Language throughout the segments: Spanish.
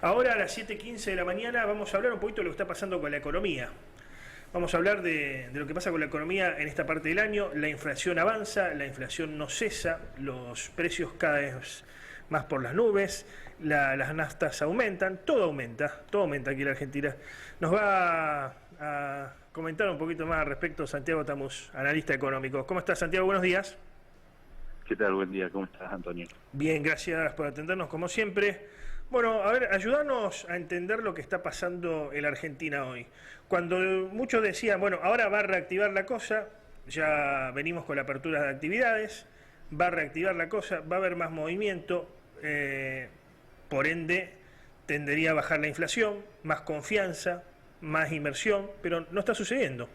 Ahora a las 7:15 de la mañana vamos a hablar un poquito de lo que está pasando con la economía. Vamos a hablar de lo que pasa con la economía en esta parte del año. La inflación avanza, la inflación no cesa, los precios cada vez más por las nubes, las naftas aumentan, todo aumenta aquí en la Argentina. Nos va a comentar un poquito más al respecto Santiago Tamus, analista económico. ¿Cómo estás, Santiago? Buenos días. ¿Qué tal? Buen día. ¿Cómo estás, Antonio? Bien, gracias por atendernos como siempre. Bueno, a ver, ayúdanos a entender lo que está pasando en la Argentina hoy. Cuando muchos decían, bueno, ahora va a reactivar la cosa, ya venimos con la apertura de actividades, va a reactivar la cosa, va a haber más movimiento, por ende tendería a bajar la inflación, más confianza, más inversión, pero no está sucediendo.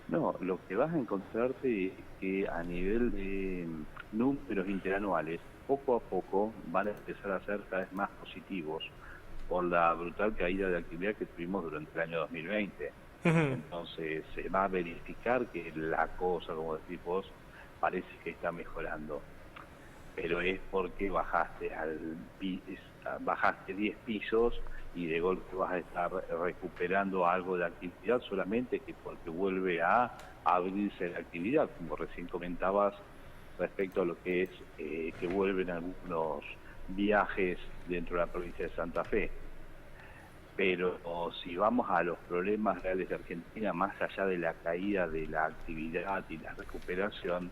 No, lo que vas a encontrarte es que a nivel de números interanuales, poco a poco van a empezar a ser cada vez más positivos por la brutal caída de actividad que tuvimos durante el año 2020. Entonces se va a verificar que la cosa, como decís vos, parece que está mejorando. Pero es porque bajaste 10 pisos y de golpe vas a estar recuperando algo de actividad solamente que porque vuelve a abrirse la actividad, como recién comentabas respecto a lo que es que vuelven algunos viajes dentro de la provincia de Santa Fe. Pero si vamos a los problemas reales de Argentina, más allá de la caída de la actividad y la recuperación,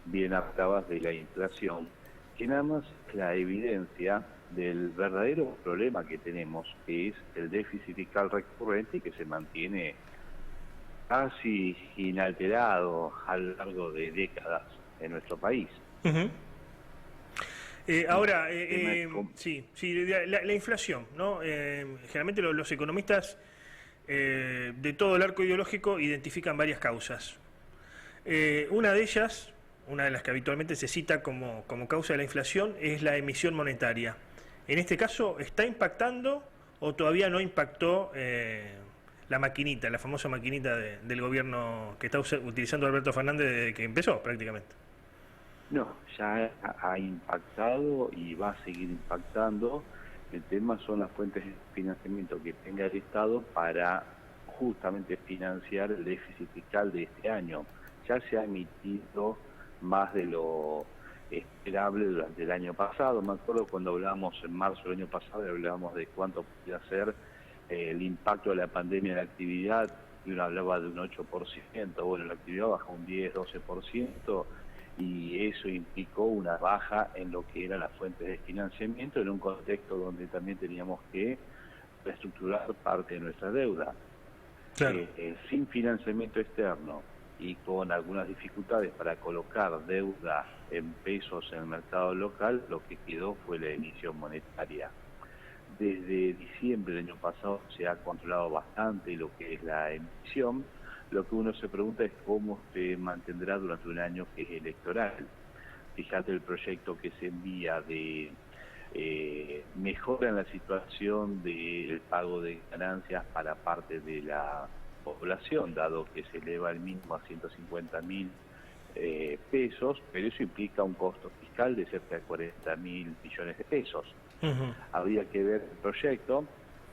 bien hablabas de la inflación, que nada más es la evidencia del verdadero problema que tenemos, que es el déficit fiscal recurrente y que se mantiene casi inalterado a lo largo de décadas en nuestro país. Ahora, sí, la inflación, ¿no? Generalmente los economistas de todo el arco ideológico identifican varias causas. Una de ellas, una de las que habitualmente se cita como causa de la inflación, es la emisión monetaria. En este caso, ¿está impactando o todavía no impactó la maquinita, la famosa maquinita del gobierno que está utilizando Alberto Fernández desde que empezó prácticamente? No, ya ha impactado y va a seguir impactando. El tema son las fuentes de financiamiento que tenga el Estado para justamente financiar el déficit fiscal de este año. Ya se ha emitido más de lo esperable durante el año pasado. Me acuerdo cuando hablábamos en marzo del año pasado, hablábamos de cuánto podía ser el impacto de la pandemia en la actividad, y uno hablaba de un 8%, bueno, la actividad bajó un 10-12%, y eso implicó una baja en lo que eran las fuentes de financiamiento en un contexto donde también teníamos que reestructurar parte de nuestra deuda. Claro. Sin financiamiento externo y con algunas dificultades para colocar deuda en pesos en el mercado local, lo que quedó fue la emisión monetaria. Desde diciembre del año pasado se ha controlado bastante lo que es la emisión. Lo que uno se pregunta es cómo se mantendrá durante un año que es electoral. Fíjate el proyecto que se envía de mejora en la situación del pago de ganancias para parte de la población, dado que se eleva el mínimo a 150.000 pesos, pero eso implica un costo fiscal de cerca de 40.000 millones de pesos. Habría que ver el proyecto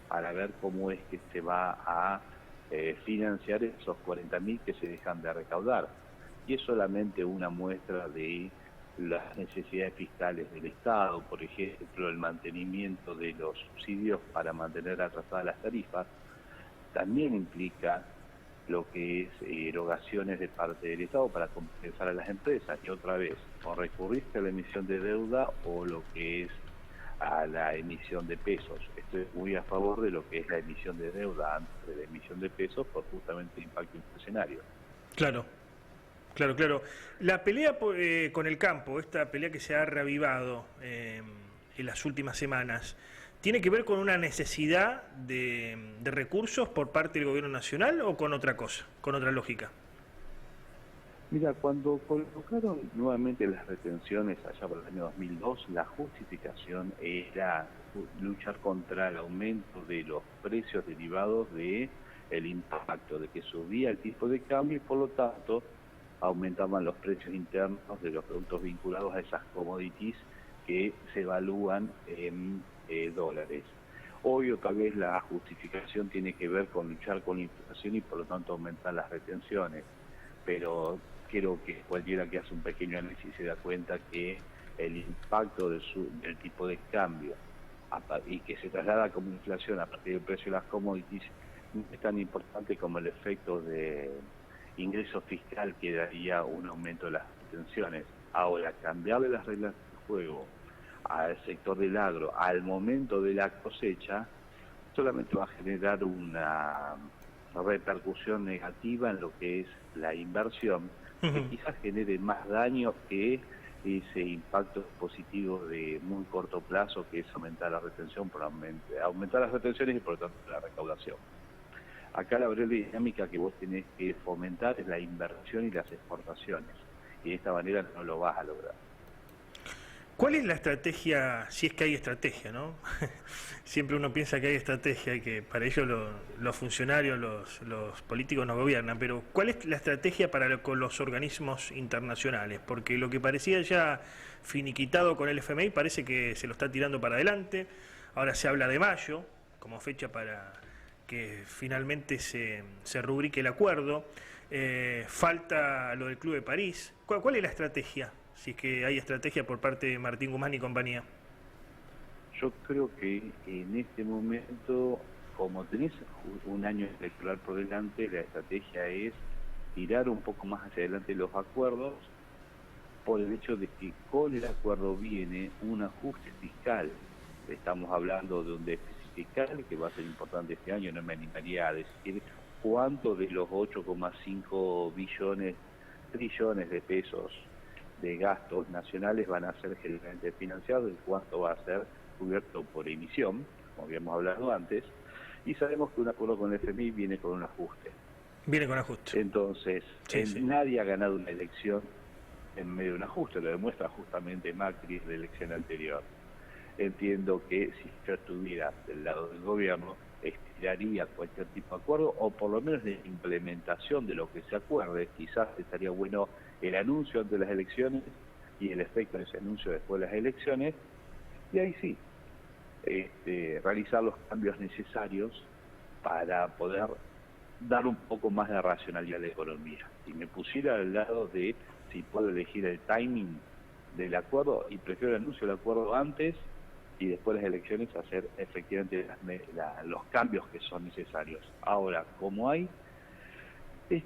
para ver cómo es que se va a financiar esos 40.000 que se dejan de recaudar. Y es solamente una muestra de las necesidades fiscales del Estado, por ejemplo, el mantenimiento de los subsidios para mantener atrasadas las tarifas, también implica lo que es erogaciones de parte del Estado para compensar a las empresas. Y otra vez, o recurriste a la emisión de deuda o lo que es a la emisión de pesos. Estoy muy a favor de lo que es la emisión de deuda antes de la emisión de pesos por justamente el impacto inflacionario. Claro. La pelea con el campo, esta pelea que se ha reavivado en las últimas semanas, ¿tiene que ver con una necesidad de recursos por parte del gobierno nacional o con otra cosa, con otra lógica? Mira, cuando colocaron nuevamente las retenciones allá por el año 2002, la justificación era luchar contra el aumento de los precios derivados de el impacto de que subía el tipo de cambio y por lo tanto aumentaban los precios internos de los productos vinculados a esas commodities que se evalúan en dólares. Hoy otra vez la justificación tiene que ver con luchar con la inflación y por lo tanto aumentar las retenciones, pero creo que cualquiera que hace un pequeño análisis se da cuenta que el impacto del tipo de cambio y que se traslada como inflación a partir del precio de las commodities no es tan importante como el efecto de ingreso fiscal que daría un aumento de las retenciones. Ahora, cambiarle las reglas del juego al sector del agro al momento de la cosecha solamente va a generar una repercusión negativa en lo que es la inversión, que quizás genere más daño que ese impacto positivo de muy corto plazo, que es aumentar la retención, aumentar las retenciones y por lo tanto la recaudación. Acá la breve dinámica que vos tenés que fomentar es la inversión y las exportaciones, y de esta manera no lo vas a lograr. ¿Cuál es la estrategia, si es que hay estrategia, ¿no? Siempre uno piensa que hay estrategia y que para ello los funcionarios, los políticos no gobiernan, pero ¿cuál es la estrategia con los organismos internacionales? Porque lo que parecía ya finiquitado con el FMI parece que se lo está tirando para adelante. Ahora se habla de mayo como fecha para que finalmente se rubrique el acuerdo. Falta lo del Club de París. ¿Cuál es la estrategia? Si es que hay estrategia por parte de Martín Guzmán y compañía. Yo creo que en este momento, como tenés un año electoral por delante, la estrategia es tirar un poco más hacia adelante los acuerdos, por el hecho de que con el acuerdo viene un ajuste fiscal. Estamos hablando de un déficit fiscal que va a ser importante este año. No me animaría a decir cuánto de los 8,5 trillones de pesos de gastos nacionales van a ser generalmente financiados y cuánto va a ser cubierto por emisión, como habíamos hablado antes, y sabemos que un acuerdo con el FMI viene con un ajuste. Viene con ajuste. Entonces, nadie ha ganado una elección en medio de un ajuste, lo demuestra justamente Macri de la elección anterior. Entiendo que si yo estuviera del lado del gobierno, estiraría cualquier tipo de acuerdo, o por lo menos de implementación de lo que se acuerde. Quizás estaría bueno el anuncio antes de las elecciones y el efecto de ese anuncio después de las elecciones, y ahí sí, realizar los cambios necesarios para poder dar un poco más de racionalidad a la economía. Si me pusiera al lado de si puedo elegir el timing del acuerdo, y prefiero el anuncio del acuerdo antes y después de las elecciones hacer efectivamente los cambios que son necesarios. Ahora, como es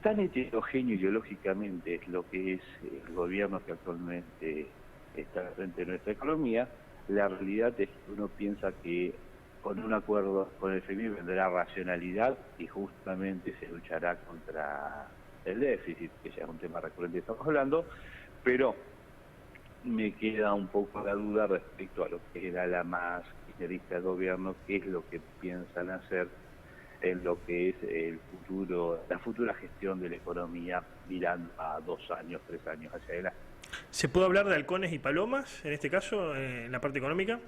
tan heterogéneo ideológicamente lo que es el gobierno que actualmente está frente a nuestra economía, la realidad es que uno piensa que con un acuerdo con el FMI vendrá racionalidad y justamente se luchará contra el déficit, que ya es un tema recurrente que estamos hablando, pero me queda un poco la duda respecto a lo que era la más kirchnerista del gobierno, qué es lo que piensan hacer en lo que es el futuro, la futura gestión de la economía mirando a 2 años, 3 años hacia adelante. ¿Se puede hablar de halcones y palomas en este caso, en la parte económica?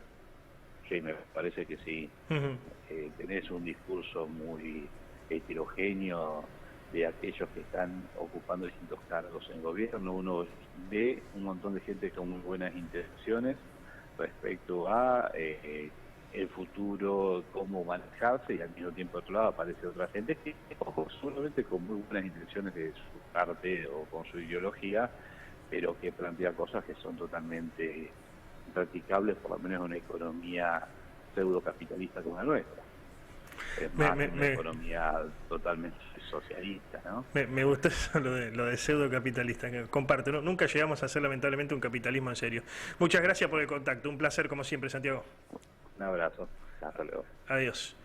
Sí, me parece que sí. Tenés un discurso muy heterogéneo de aquellos que están ocupando distintos cargos en gobierno. Uno ve un montón de gente con muy buenas intenciones respecto a el futuro, cómo manejarse, y al mismo tiempo, por otro lado, aparece otra gente que, ojo, seguramente con muy buenas intenciones de su parte o con su ideología, pero que plantea cosas que son totalmente impracticables, por lo menos en una economía pseudocapitalista como la nuestra. Es más, una economía totalmente socialista, ¿no? Me gusta eso, lo de pseudocapitalista, que comparto, ¿no? Nunca llegamos a hacer lamentablemente un capitalismo en serio. Muchas gracias por el contacto, un placer como siempre, Santiago. Un abrazo, hasta luego. Adiós.